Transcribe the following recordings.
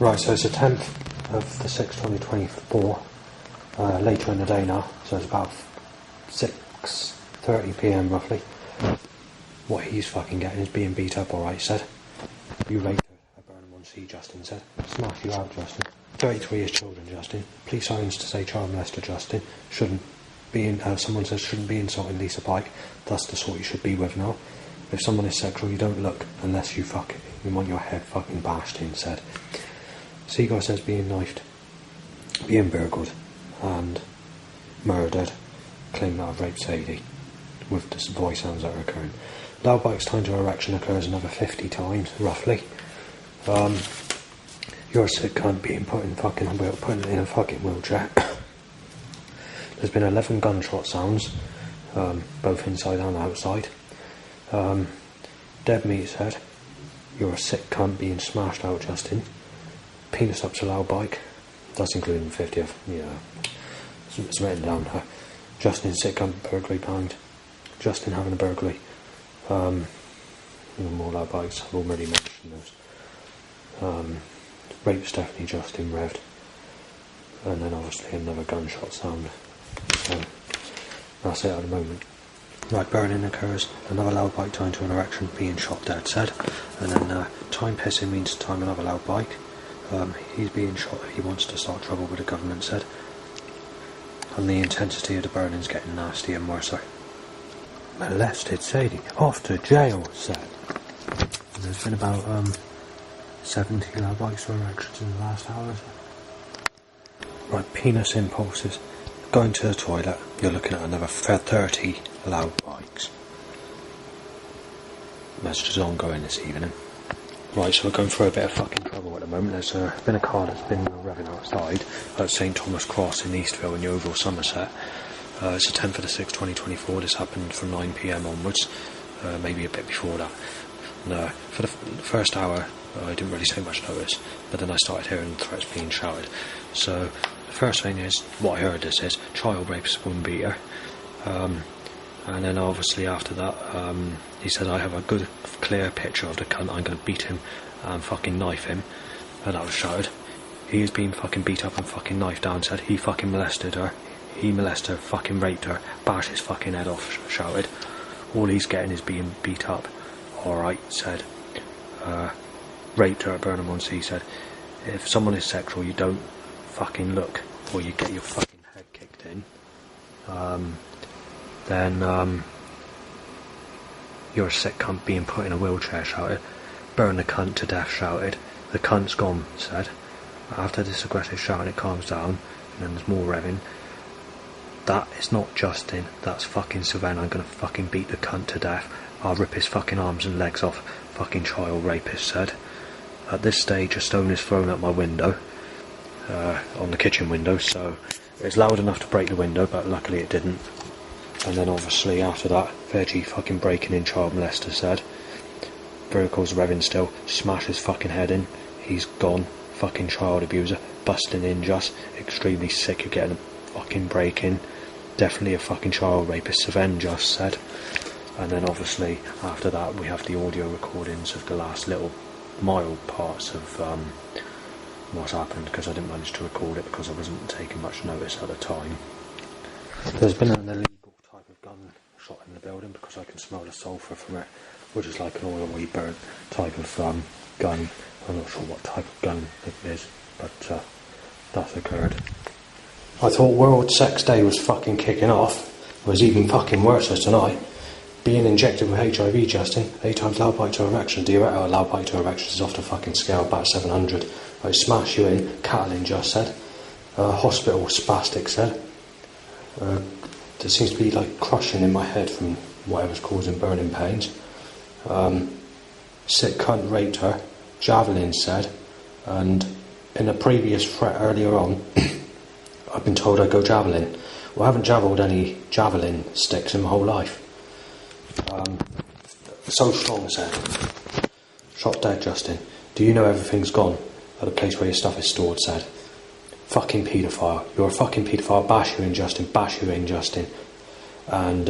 Right, so it's the 10th of the 6th, 2024, later in the day now, so it's about 6:30 PM roughly. What he's fucking getting is being beat up, alright, he said. You raped her at Burnham-on-Sea, Justin said. Smash you out, Justin. 33 is children, Justin. Police signs to say child molester, Justin. Shouldn't be in, someone says shouldn't be insulting Lisa Pike. That's the sort you should be with now. If someone is sexual, you don't look unless you want your head fucking bashed in, said. Seagull says being knifed, being burgled and murdered, claim that I've raped Sadie, with the voice sounds that are occurring. Loud bike's time to erection occurs another 50 times, roughly. You're a sick cunt being put in a fucking wheelchair. There's been 11 gunshot sounds, both inside and outside. Deb Meat said, you're a sick cunt being smashed out, Justin. Penis up to loud bike. That's including the 50th. Yeah. It's written down. Justin sick cunt burglary banged. Justin having a burglary. More loud bikes. I've already mentioned those. Rape Stephanie, Justin revved. And then obviously another gunshot sound. So that's it at the moment. Right, burning occurs. Another loud bike tied to an erection being shot dead, said. And then time pissing means time another loud bike. He's being shot if he wants to start trouble with the government, said. And the intensity of the burning's getting nasty and worse. Molested Sadie, off to jail, said. And there's been about 70 loud bikes or erections in the last hour or so. Right, penis impulses. Going to the toilet, you're looking at another 30 loud bikes. Message is ongoing this evening. Right, so we're going through a bit of fucking trouble at the moment. There's been a car that's been revving outside at St Thomas Cross in Eastville in Yeovil, Somerset. It's the 10th of the 6th, 2024. This happened from 9 PM onwards, maybe a bit before that. No, for the first hour, I didn't really take much notice, but then I started hearing threats being shouted. So the first thing is, what I heard is child rapist woman beater. And then obviously after that, he said, I have a good clear picture of the cunt, I'm going to beat him and fucking knife him. And that was shouted. He has been fucking beat up and fucking knifed down, said. He fucking molested her. He molested her, fucking raped her, bashed his fucking head off, shouted. All he's getting is being beat up. Alright, said. Raped her at Burnham-on-Sea, said. If someone is sexual, you don't fucking look, or you get your fucking head kicked in. Then you're a sick cunt being put in a wheelchair, shouted. Burn the cunt to death, shouted. The cunt's gone, said. After this aggressive shouting, it calms down, and then there's more revving. That is not Justin, that's fucking Sylvain. I'm gonna fucking beat the cunt to death. I'll rip his fucking arms and legs off, fucking child rapist, said. At this stage, a stone is thrown at my window, on the kitchen window, so it's loud enough to break the window, but luckily it didn't. And then obviously after that, Veggie fucking breaking in, child molester, said. Vertical's revving still, smash his fucking head in, he's gone, fucking child abuser, busting in just, extremely sick, you're getting a fucking break in, definitely a fucking child rapist, Sven just said. And then obviously after that we have the audio recordings of the last little mild parts of what's happened, because I didn't manage to record it because I wasn't taking much notice at the time. There's been an illegal type of gun shot in the building because I can smell the sulphur from it, which is like an oil burnt type of gun. I'm not sure what type of gun it is, but that's occurred. I thought World Sex Day was fucking kicking off. It was even fucking worse tonight. Being injected with HIV, Justin. 8 times loud bite to erection. Do you reckon loud bite to erection is off the fucking scale, about 700. I smash you in, Catalin just said. Hospital spastic said. There seems to be like crushing in my head from whatever's causing burning pains. Sick cunt raped her, Javelin said. And in a previous threat earlier on, I've been told I'd go javelin. Well, I haven't javelled any javelin sticks in my whole life. So strong, said. Shot dead, Justin. Do you know everything's gone at the place where your stuff is stored, said. Fucking paedophile. You're a fucking paedophile. Bash you in, Justin. Bash you in, Justin. And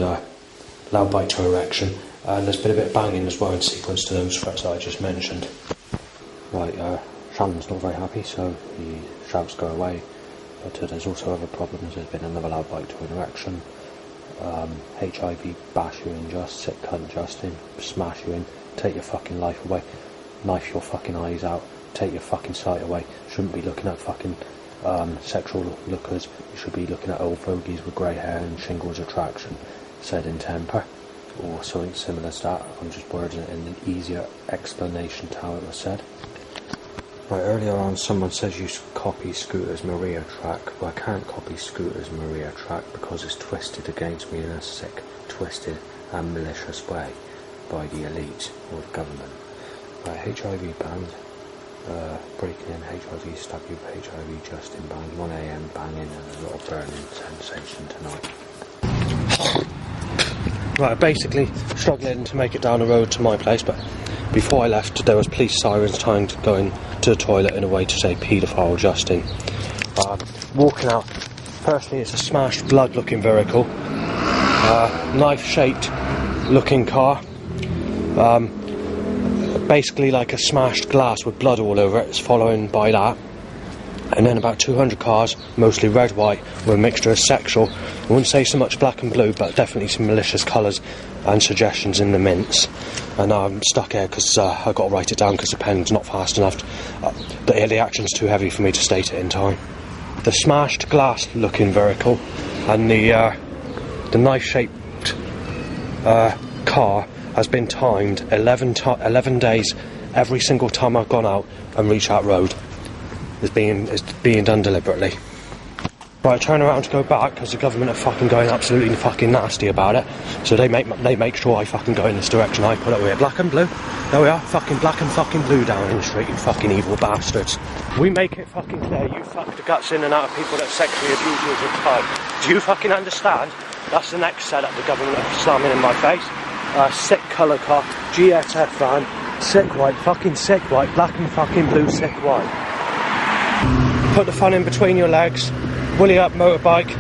loud bite to erection. And there's been a bit of banging as well in sequence to those threats that I just mentioned. Right, Shannon's not very happy, so he shouts go away. But there's also other problems. There's been another loud bike to an erection. HIV bash you in just, sick cunt Justin, smash you in, take your fucking life away, knife your fucking eyes out, take your fucking sight away. Shouldn't be looking at fucking sexual lookers. You should be looking at old fogies with grey hair and shingles attraction, said in temper, or something similar to that. I'm just wording it in an easier explanation to how it was said. Right, earlier on someone says you copy Scooter's Maria track. Well, I can't copy Scooter's Maria track because it's twisted against me in a sick, twisted and malicious way by the elite or the government. Right, HIV banned, breaking in, HIV stab you, HIV Justin banned, 1 AM banging and a little burning sensation tonight. Right, basically struggling to make it down the road to my place, but before I left there was police sirens trying to go in to the toilet in a way to say paedophile Justin. Walking out, firstly it's a smashed blood looking vehicle, knife shaped looking car, basically like a smashed glass with blood all over it. It's following by that, and then about 200 cars, mostly red, white, with a mixture of sexual, I wouldn't say so much black and blue, but definitely some malicious colours and suggestions in the mints. And I'm stuck here because I've got to write it down because the pen's not fast enough. The action's too heavy for me to state it in time. The smashed glass looking vehicle and the knife shaped car has been timed 11 days every single time I've gone out and reached that road. It's being done deliberately. Right, I turn around to go back because the government are fucking going absolutely fucking nasty about it. So they make sure I fucking go in this direction. I put it here, black and blue. There we are, fucking black and fucking blue down in the street, you fucking evil bastards. We make it fucking clear you fuck the guts in and out of people that sexually abuse you as a child. Do you fucking understand? That's the next setup the government are slamming in my face. Sick colour car, GSF van, sick white, fucking sick white, black and fucking blue, sick white. Put the fun in between your legs, woolly up motorbike,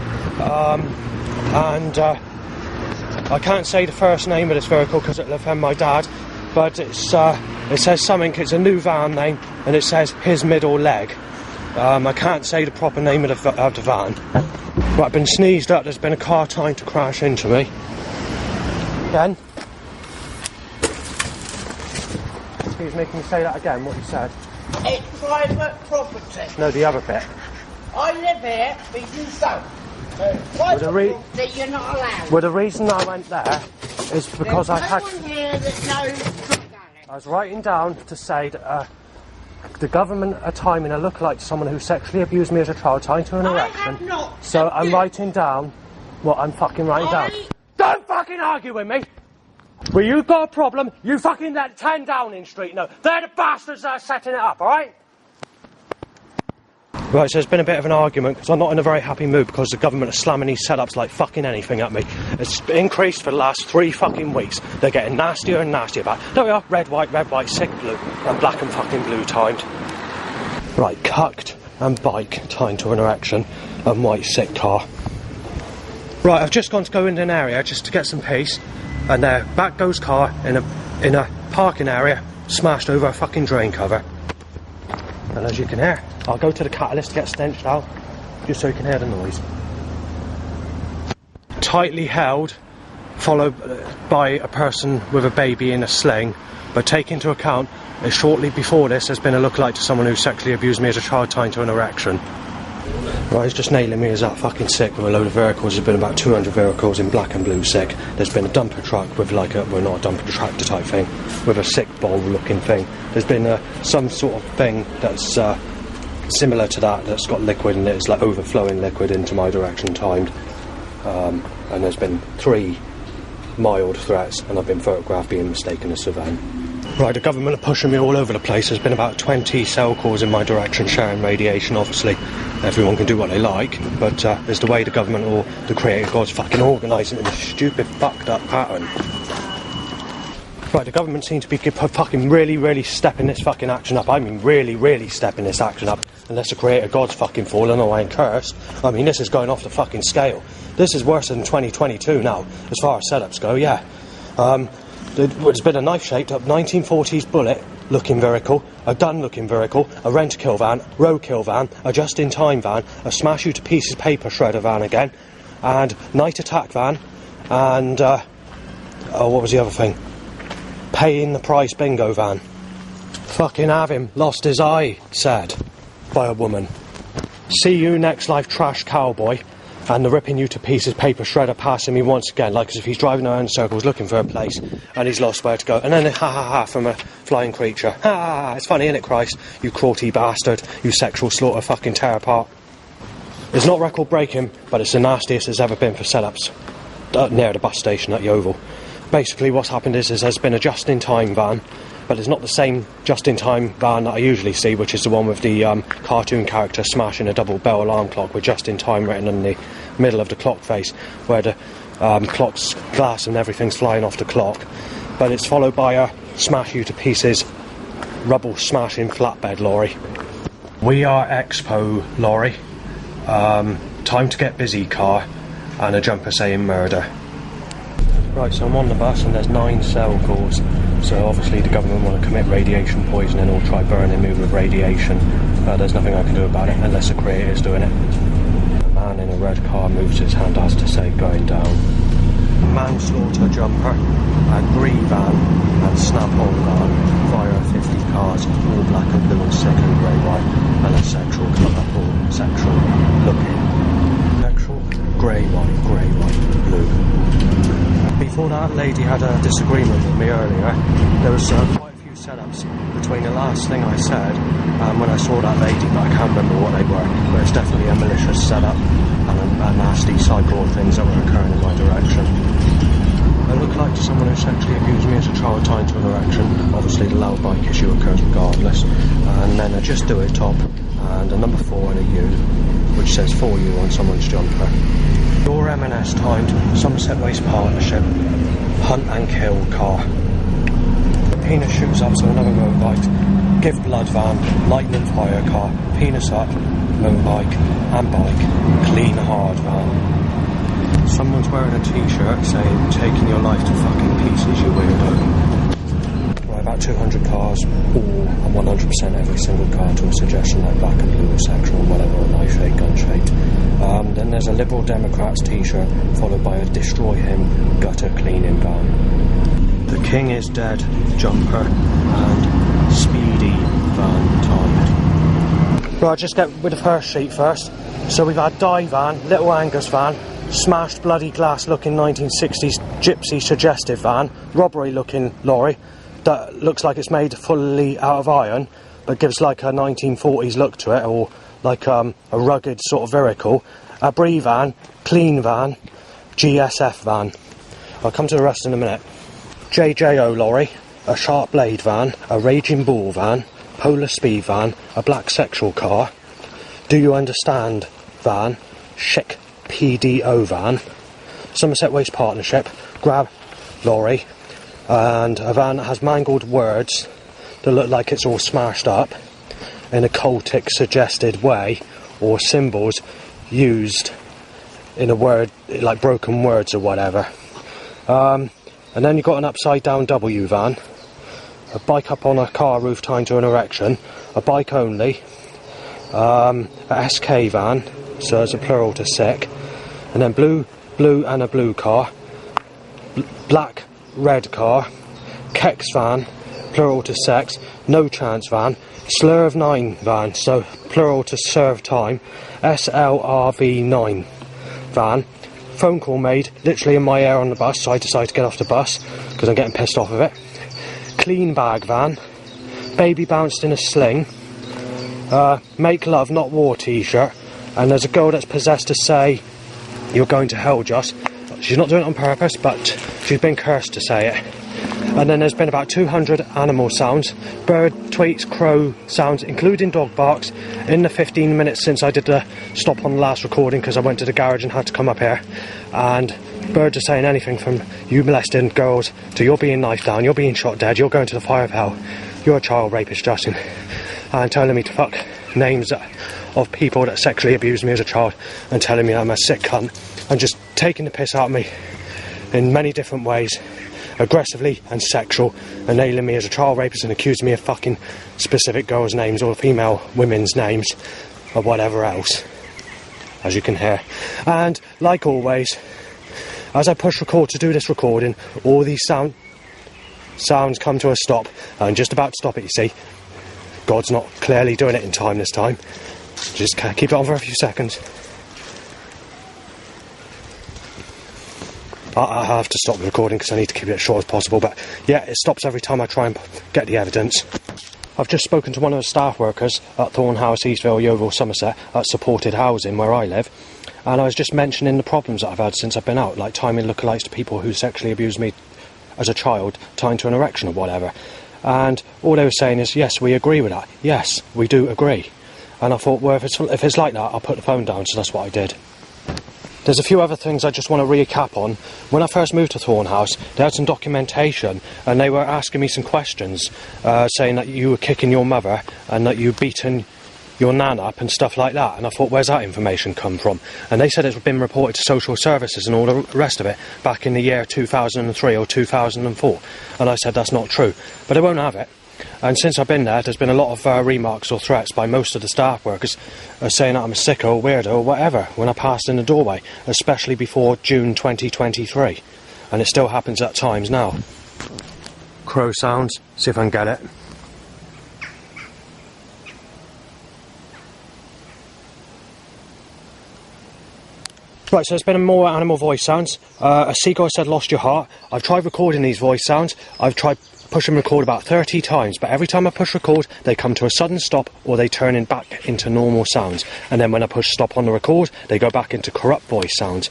and I can't say the first name of this vehicle because it'll offend my dad, but it says something, it's a new van name, and it says his middle leg. I can't say the proper name of the van. Right, I've been sneezed at, there's been a car trying to crash into me. Again. Excuse me, can you say that again, what you said? It's private property. No, the other bit. I live here, but you don't. Private property, you're not allowed. Well, the reason I went there is because There's no one here that knows drug addicts. I was writing down to say that the government are timing a lookalike to someone who sexually abused me as a child, tied to an erection. I have not. So I'm writing down what I'm fucking writing down. Don't fucking argue with me! Well, you've got a problem, you fucking let 10 Downing Street know. They're the bastards that are setting it up, alright? Right, so there's been a bit of an argument because I'm not in a very happy mood because the government are slamming these setups like fucking anything at me. It's increased for the last 3 fucking weeks. They're getting nastier and nastier about it. There we are, red, white, sick blue, and black and fucking blue timed. Right, cucked and bike tied to an erection and white sick car. Right, I've just gone to go into an area just to get some peace, and back goes car in a parking area, smashed over a fucking drain cover. And as you can hear, I'll go to the catalyst to get stenched out, just so you can hear the noise. Tightly held, followed by a person with a baby in a sling, but take into account that shortly before this there's been a lookalike to someone who sexually abused me as a child tied to an erection. Right, he's just nailing me as that fucking sick with a load of vehicles. There's been about 200 vehicles in black and blue sick. There's been a dumper truck with like a, well, not a dumper tractor type thing, with a sick bowl looking thing. There's been some sort of thing that's similar to that, that's got liquid in it. It's like overflowing liquid into my direction timed. And there's been 3 mild threats, and I've been photographed being mistaken as a van. Right, the government are pushing me all over the place. There's been about 20 cell calls in my direction sharing radiation. Obviously, everyone can do what they like, but it's the way the government or the creator gods fucking organising it in a stupid, fucked up pattern. Right, the government seem to be fucking really stepping this fucking action up. I mean, really stepping this action up. Unless the creator god's fucking fallen away and cursed. I mean, this is going off the fucking scale. This is worse than 2022 now, as far as setups go, yeah. There's been a knife-shaped up 1940s bullet looking vehicle, a gun looking vehicle, a rent-a-kill van, roadkill van, a just-in-time van, a smash-you-to-pieces paper shredder van again, and night attack van, and, what was the other thing? Paying the price bingo van. Fucking have him, lost his eye, said by a woman. See you next life, trash cowboy. And the ripping you to pieces paper shredder passing me once again, like as if he's driving around in circles looking for a place and he's lost where to go. And then a ha ha ha from a flying creature. Ha ha ha, it's funny, innit, Christ? You cruelty bastard, you sexual slaughter fucking tear apart. It's not record breaking, but it's the nastiest it's ever been for setups near the bus station at Yeovil. Basically what's happened is there's been a just-in-time van, but it's not the same just-in-time van that I usually see, which is the one with the cartoon character smashing a double bell alarm clock with just-in-time written in the middle of the clock face, where the clock's glass and everything's flying off the clock. But it's followed by a smash-you-to-pieces rubble-smashing flatbed lorry. We are Expo lorry. Time to get busy car, and a jumper saying murder. Right, so I'm on the bus and there's 9 cell calls. So obviously the government want to commit radiation poisoning or try burning me with radiation. There's nothing I can do about it unless the creator's doing it. A man in a red car moves his hand as to say going down. Manslaughter jumper, a green van and snap-on van via 50 cars, all black and blue and sick and grey white, and a sexual colour or sexual looking. Sexual grey white, blue. Before that lady had a disagreement with me earlier, there was quite a few setups between the last thing I said and when I saw that lady, but I can't remember what they were. But it's definitely a malicious setup and a nasty cycle of things that were occurring in my direction. I look like to someone who sexually abused me as a child tied to an erection. Obviously the loud bike issue occurs regardless. And then a just do it top and a number 4 and a U, which says for you on someone's jumper. Your M&S timed Somerset Waste Partnership hunt and kill car. Penis shoots up, so another motorbike. Give blood van, lightning fire car, penis up, motorbike and bike, clean hard van. Someone's wearing a t-shirt saying taking your life to fucking pieces, you weirdo. Right, about 200 cars, all and 100% every single car to a suggestion like black and blue or sexual, whatever, knife shaped, gun shaped. Then there's a Liberal Democrats t-shirt followed by a destroy him gutter cleaning van. The King is dead jumper and speedy van timed. Right, just get with the first sheet first. So we've had die van, Little Angus van, smashed bloody glass looking 1960s gypsy suggestive van, robbery looking lorry that looks like it's made fully out of iron but gives like a 1940s look to it, or like a rugged sort of vehicle. A brie van, clean van, GSF van. I'll come to the rest in a minute. JJO lorry, a sharp blade van, a raging bull van, polar speed van, a black sexual car, do you understand van, chic PDO van, Somerset Waste Partnership, grab lorry, and a van that has mangled words that look like it's all smashed up in a cultic suggested way, or symbols used in a word, like broken words or whatever. And then you've got an upside down W van, a bike up on a car roof tying to an erection, a bike only, a SK van, so it's a plural to sick, and then blue and a blue car, black, red car, Kex van, plural to sex, no chance van, slur of 9 van, so plural to serve time, SLRV9 van, phone call made literally in my ear on the bus, so I decided to get off the bus because I'm getting pissed off of it. Clean bag van, baby bounced in a sling, make love not war t-shirt, and there's a girl that's possessed to say you're going to hell, Joss. She's not doing it on purpose, but she's been cursed to say it. And then there's been about 200 animal sounds, bird, tweets, crow sounds, including dog barks, in the 15 minutes since I did the stop on the last recording because I went to the garage and had to come up here. And birds are saying anything from you molesting girls to you're being knifed down, you're being shot dead, you're going to the fire of hell, you're a child rapist, Justin. And telling me to fuck names of people that sexually abused me as a child, and telling me I'm a sick cunt, and just taking the piss out of me in many different ways. aggressively and sexual, and nailing me as a child rapist and accusing me of fucking specific girls' names or female women's names or whatever else, as you can hear. And like always, as I push record to do this recording, all these sounds come to a stop. I'm just about to stop it, you see. God's not clearly doing it in time this time. Just keep it on for a few seconds. I have to stop the recording because I need to keep it as short as possible, but yeah, it stops every time I try and get the evidence. I've just spoken to one of the staff workers at Thorn House, Eastville, Yeovil, Somerset, at supported housing where I live, and I was just mentioning the problems that I've had since I've been out, like timing lookalikes to people who sexually abused me as a child, tying to an erection or whatever. And all they were saying is, yes, we agree with that. Yes, we do agree. And I thought, well, if it's like that, I'll put the phone down, so that's what I did. There's a few other things I just want to recap on. When I first moved to Thorn House, they had some documentation, and they were asking me some questions, saying that you were kicking your mother, and that you'd beaten your nan up and stuff like that. And I thought, where's that information come from? And they said it's been reported to social services and all the rest of it back in the year 2003 or 2004. And I said that's not true, but they won't have it. And since I've been there, there's been a lot of remarks or threats by most of the staff workers saying that I'm a sicko or weirdo or whatever when I passed in the doorway, especially before June 2023. And it still happens at times now. Crow sounds, see if I can get it. Right, so there's been more animal voice sounds. A seagull said, lost your heart. I've tried recording these voice sounds. I've tried pushing record about 30 times, but every time I push record, they come to a sudden stop or they turn in back into normal sounds. And then when I push stop on the record, they go back into corrupt voice sounds.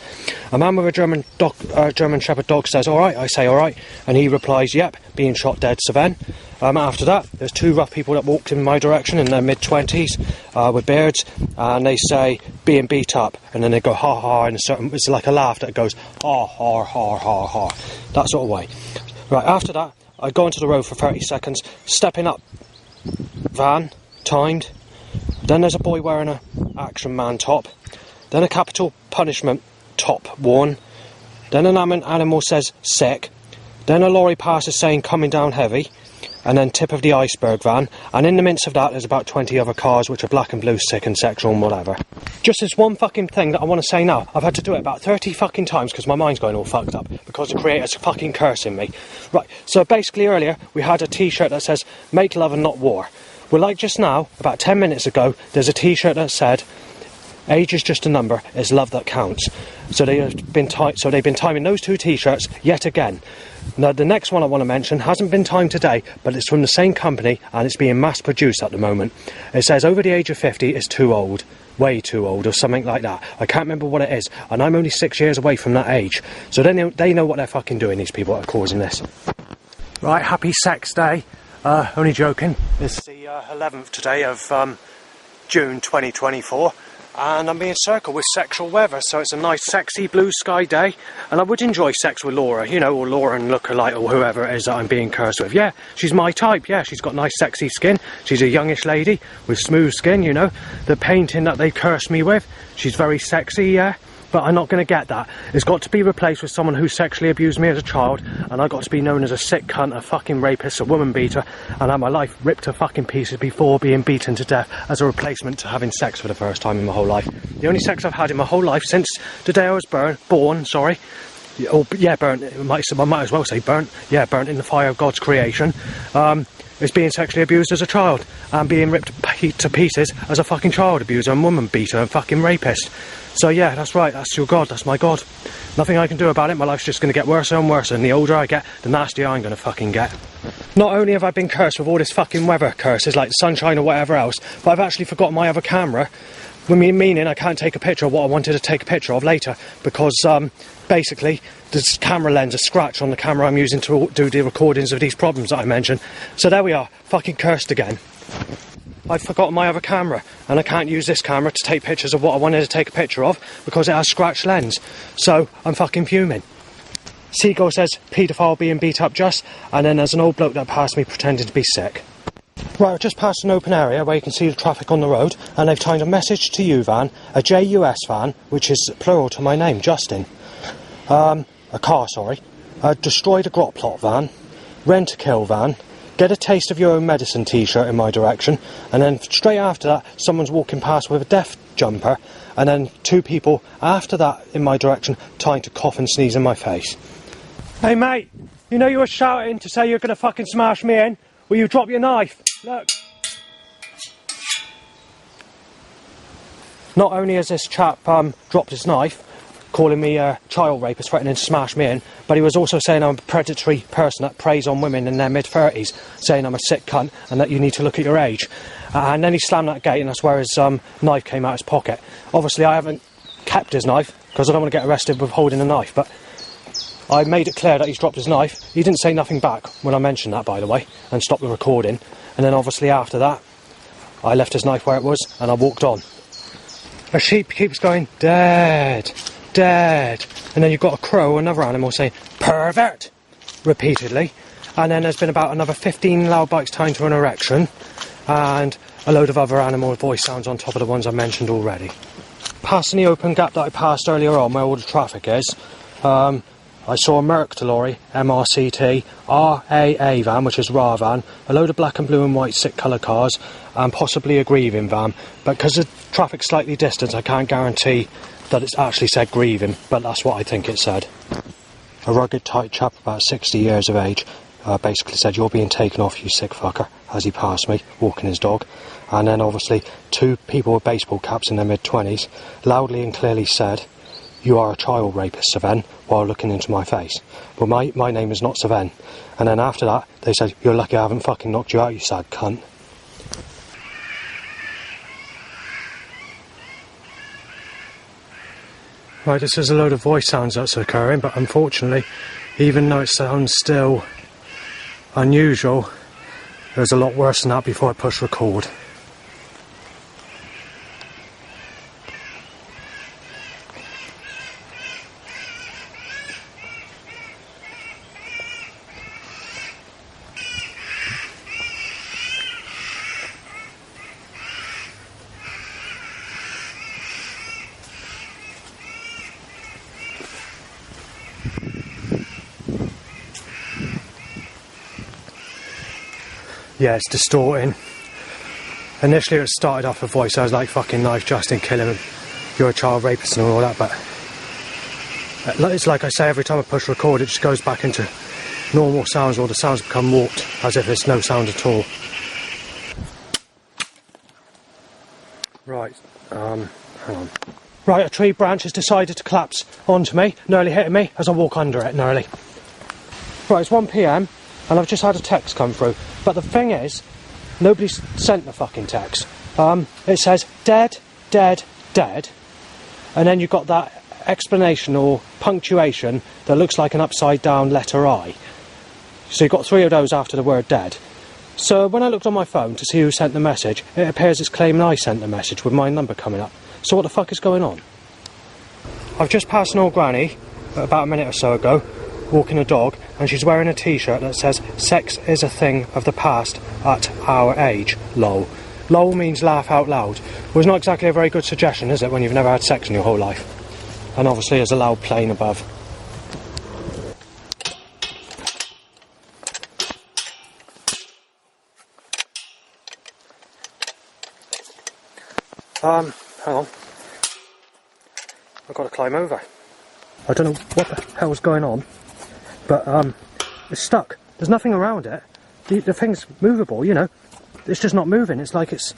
A man with a German Shepherd dog says, all right, I say, all right. And he replies, yep, being shot dead, Savan. After that, there's two rough people that walked in my direction in their mid-20s with beards, and they say, being beat up, and then they go ha ha, and it's like a laugh that goes ha ha ha ha ha, that sort of way. Right, after that, I go into the road for 30 seconds, stepping up, van, timed, then there's a boy wearing a Action Man top, then a capital punishment top worn, then an animal says sick, then a lorry passes saying coming down heavy, and then tip of the Iceberg van, and in the midst of that there's about 20 other cars which are black and blue, sick and sexual and whatever. Just this one fucking thing that I want to say now. I've had to do it about 30 fucking times because my mind's going all fucked up because the creator's fucking cursing me. Right, so basically earlier we had a t-shirt that says make love and not war. Well, like just now, about 10 minutes ago, there's a t-shirt that said age is just a number, it's love that counts. So they've been timing those two t-shirts yet again. Now the next one I want to mention hasn't been timed today, but it's from the same company and it's being mass produced at the moment. It says over the age of 50 is too old, way too old or something like that. I can't remember what it is, and I'm only 6 years away from that age. So they know what they're fucking doing, these people that are causing this. Right, happy sex day. Only joking. It's the 11th today of June 2024. And I'm being circled with sexual weather, so it's a nice sexy blue sky day, and I would enjoy sex with Laura, you know, or Laura and lookalike, or whoever it is that I'm being cursed with. Yeah, she's my type, yeah, she's got nice sexy skin, she's a youngish lady with smooth skin, you know, the painting that they cursed me with, she's very sexy, yeah, but I'm not going to get that. It's got to be replaced with someone who sexually abused me as a child, and I got to be known as a sick cunt, a fucking rapist, a woman beater, and had my life ripped to fucking pieces before being beaten to death as a replacement to having sex for the first time in my whole life. The only sex I've had in my whole life since the day I was burnt in the fire of God's creation, is being sexually abused as a child, and being ripped to pieces as a fucking child abuser and woman beater and fucking rapist. So yeah, that's right, that's your God, that's my God. Nothing I can do about it, my life's just going to get worse and worse, and the older I get, the nastier I'm going to fucking get. Not only have I been cursed with all this fucking weather curses, like the sunshine or whatever else, but I've actually forgotten my other camera, meaning I can't take a picture of what I wanted to take a picture of later, because basically the camera lens is scratched on the camera I'm using to do the recordings of these problems that I mentioned. So there we are, fucking cursed again. I've forgotten my other camera, and I can't use this camera to take pictures of what I wanted to take a picture of because it has scratched lens. So I'm fucking fuming. Seagull says paedophile being beat up just, and then there's an old bloke that passed me pretending to be sick. Right, I've just passed an open area where you can see the traffic on the road, and they've timed a message to you van, a JUS van, which is plural to my name, Justin. A car, sorry. destroyed a grot plot van, rent a kill van, get a taste of your own medicine t-shirt in my direction, and then straight after that someone's walking past with a death jumper, and then 2 people after that in my direction trying to cough and sneeze in my face. Hey mate, you know you were shouting to say you're going to fucking smash me in? Will you drop your knife? Look. Not only has this chap dropped his knife, calling me a child rapist, threatening to smash me in, but he was also saying I'm a predatory person that preys on women in their mid-30s, saying I'm a sick cunt and that you need to look at your age. And then he slammed that gate, and that's where his knife came out of his pocket. Obviously I haven't kept his knife because I don't want to get arrested with holding a knife, but I made it clear that he's dropped his knife. He didn't say nothing back when I mentioned that, by the way, and stopped the recording. And then obviously after that I left his knife where it was and I walked on. A sheep keeps going, dead, dead. And then you've got a crow, another animal, saying, pervert, repeatedly. And then there's been about another 15 loud bikes timed to an erection, and a load of other animal voice sounds on top of the ones I mentioned already. Passing the open gap that I passed earlier on, where all the traffic is, I saw a Merc lorry, MRCT, RAA van, which is RA van, a load of black and blue and white sick colour cars, and possibly a grieving van. But because the traffic's slightly distant, I can't guarantee that it's actually said grieving, but that's what I think it said. A rugged, tight chap about 60 years of age basically said, "You're being taken off, you sick fucker," as he passed me, walking his dog. And then obviously 2 people with baseball caps in their mid-20s loudly and clearly said, "You are a child rapist, Saven," while looking into my face. Well, my name is not Saven. And then after that, they said, "You're lucky I haven't fucking knocked you out, you sad cunt." Right, this is a load of voice sounds that's occurring, but unfortunately, even though it sounds still unusual, there's a lot worse than that before I push record. Yeah, it's distorting. Initially it started off a voice, I was like, "Fucking knife, Justin, kill him, you're a child rapist," and all that, but it's like I say, every time I push record it just goes back into normal sounds, or the sounds become warped, as if it's no sound at all. Right, hang on. Right, a tree branch has decided to collapse onto me, nearly hitting me as I walk under it, nearly. Right, it's 1 PM, and I've just had a text come through. But the thing is, nobody's sent the fucking text. It says, dead, dead, dead. And then you've got that explanation or punctuation that looks like an upside down letter I. So you've got 3 of those after the word dead. So when I looked on my phone to see who sent the message, it appears it's claiming I sent the message with my number coming up. So what the fuck is going on? I've just passed an old granny about a minute or so ago, walking a dog, and she's wearing a t-shirt that says, "Sex is a thing of the past at our age, lol." Lol means laugh out loud. Well, it's not exactly a very good suggestion, is it, when you've never had sex in your whole life? And obviously there's a loud plane above. Hang on. I've got to climb over. I don't know what the hell's going on, but it's stuck. There's nothing around it. The thing's movable, you know. It's just not moving. It's like it's...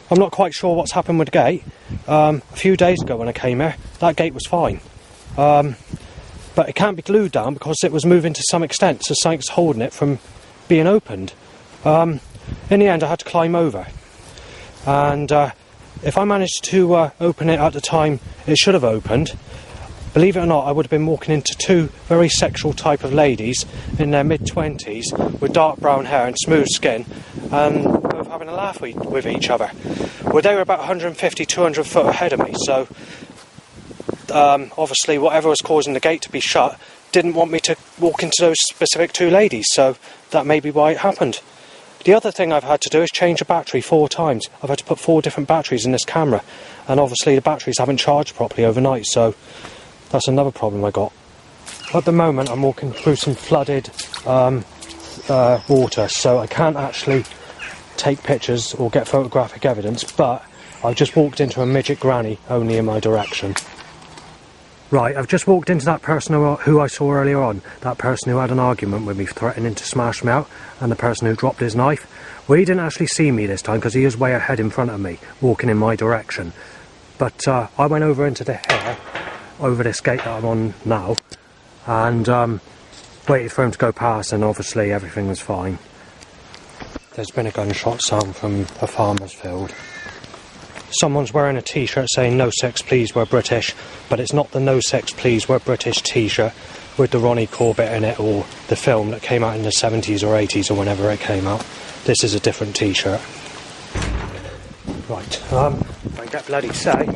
I'm not quite sure what's happened with the gate. A few days ago when I came here, that gate was fine. But it can't be glued down because it was moving to some extent, so something's holding it from being opened. In the end, I had to climb over. And if I managed to open it at the time it should have opened, believe it or not, I would have been walking into 2 very sexual type of ladies in their mid-20s with dark brown hair and smooth skin, and both having a laugh with each other. Well, they were about 150, 200 foot ahead of me, so obviously whatever was causing the gate to be shut didn't want me to walk into those specific 2 ladies, so that may be why it happened. The other thing I've had to do is change a battery 4 times. I've had to put 4 different batteries in this camera, and obviously the batteries haven't charged properly overnight, so that's another problem I got. At the moment I'm walking through some flooded water, so I can't actually take pictures or get photographic evidence, but I've just walked into a midget granny only in my direction. Right, I've just walked into that person who I saw earlier on, that person who had an argument with me threatening to smash me out, and the person who dropped his knife. Well, he didn't actually see me this time because he was way ahead in front of me, walking in my direction. But I went over into the hair, over this gate that I'm on now, and waited for him to go past, and obviously everything was fine. There's been a gunshot sound from a farmer's field. Someone's wearing a t-shirt saying "No sex please, we're British," but it's not the "No sex please, we're British" t-shirt with the Ronnie Corbett in it, or the film that came out in the 70s or 80s or whenever it came out. This is a different t-shirt. Right, if I get bloody say,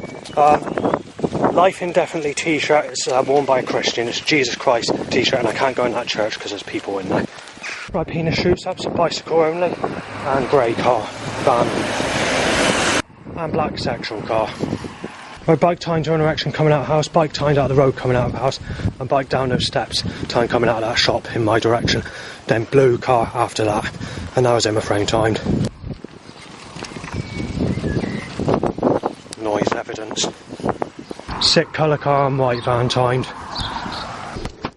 Life Indefinitely t-shirt is worn by a Christian. It's a Jesus Christ t-shirt, and I can't go in that church because there's people in there. Right, penis shoots up, bicycle only, and grey car, van. And black sexual car. My bike tied to an erection coming out of the house, bike tied out of the road coming out of the house, and bike down those steps, time coming out of that shop in my direction. Then blue car after that, and that was in my frame timed. Noise evidence. Sick colour car and white van timed.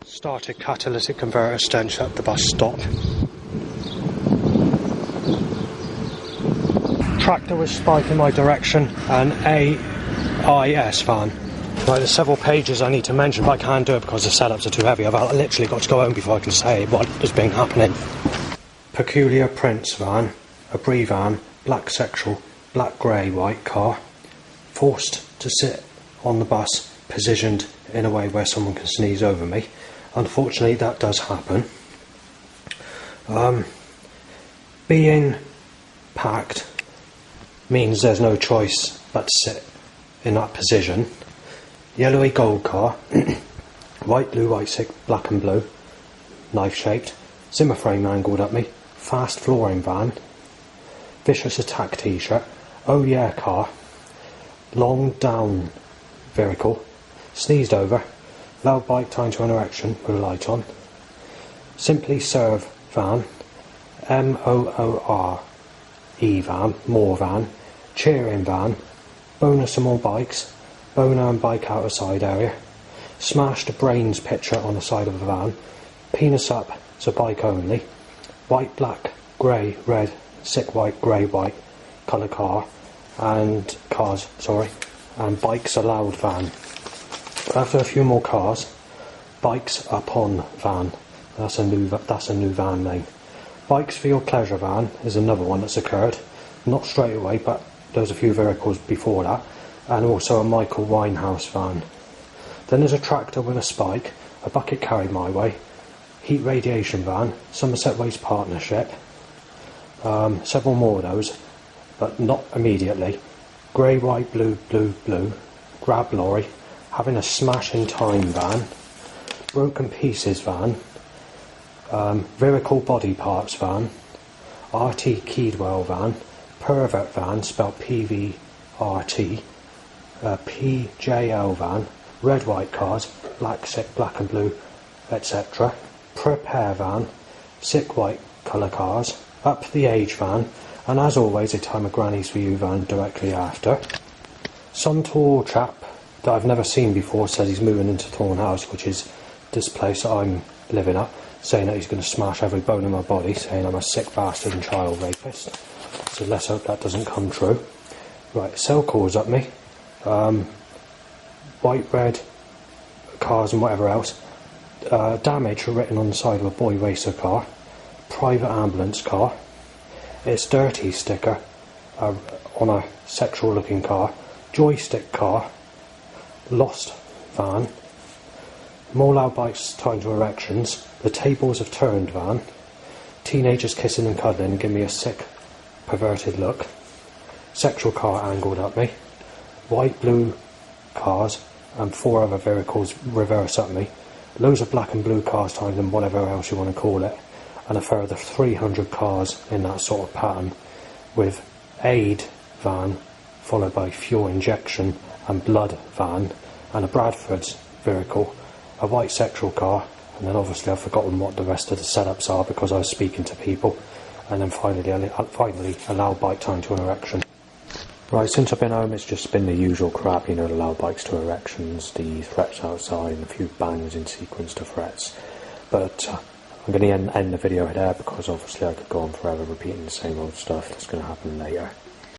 Started catalytic converter stench at the bus stop. Tractor was spiking my direction, an AIS van. Right, there's several pages I need to mention, but I can't do it because the setups are too heavy. I've literally got to go home before I can say what has been happening. Peculiar Prince van, a Brie van, black sexual, black grey white car, forced to sit on the bus, positioned in a way where someone can sneeze over me. Unfortunately, that does happen. Being packed means there's no choice but to sit in that position. Yellowy gold car, white, blue, white, sick, black and blue, knife shaped, Zimmer frame angled at me, fast flooring van, vicious attack t-shirt, oh yeah car, long down vehicle, sneezed over, loud bike tied to an erection with a light on, simply serve van, MOORE van, more van, cheering van, bonus and more bikes, boner and bike outside area, smashed brains picture on the side of the van, penis up, so bike only, white, black, grey, red, sick white, grey, white, colour car, and and bikes allowed van. After a few more cars, bikes upon van. That's a new van name. Bikes for your pleasure van is another one that's occurred. Not straight away, but there's a few vehicles before that, and also a Michael Winehouse van. Then there's a tractor with a spike, a bucket carried my way, heat radiation van, Somerset Waste Partnership, several more of those, but not immediately. Grey, white, blue, blue, blue, grab lorry, having a smash in time van, broken pieces van, vehicle body parts van, RT Keedwell van, pervert van, spelled PVRT, PJL van, red white cars, black, sick, black and blue, etc. Prepare van, sick white colour cars, up the age van, and as always a time of grannies for you van directly after. Some tall chap that I've never seen before says he's moving into Thorn House, which is this place that I'm living at, saying that he's going to smash every bone in my body, saying I'm a sick bastard and child rapist. So let's hope that doesn't come true. Right, cell calls at me. White, red cars and whatever else. Damage written on the side of a boy racer car. Private ambulance car. It's dirty sticker on a sexual looking car. Joystick car. Lost van. More loud bikes tied to erections. The tables have turned van. Teenagers kissing and cuddling and give me a sick, perverted look. Sexual car angled at me. White, blue cars and 4 other vehicles reverse at me. Loads of black and blue cars tied and whatever else you want to call it. And a further 300 cars in that sort of pattern, with aid van followed by fuel injection and blood van, and a Bradford's vehicle, a white sexual car, and then obviously I've forgotten what the rest of the setups are because I was speaking to people, and then finally a loud bike time to an erection. Right, since I've been home it's just been the usual crap, you know, the loud bikes to erections, the threats outside, and a few bangs in sequence to threats. But I'm going to end the video there because obviously I could go on forever repeating the same old stuff that's going to happen later.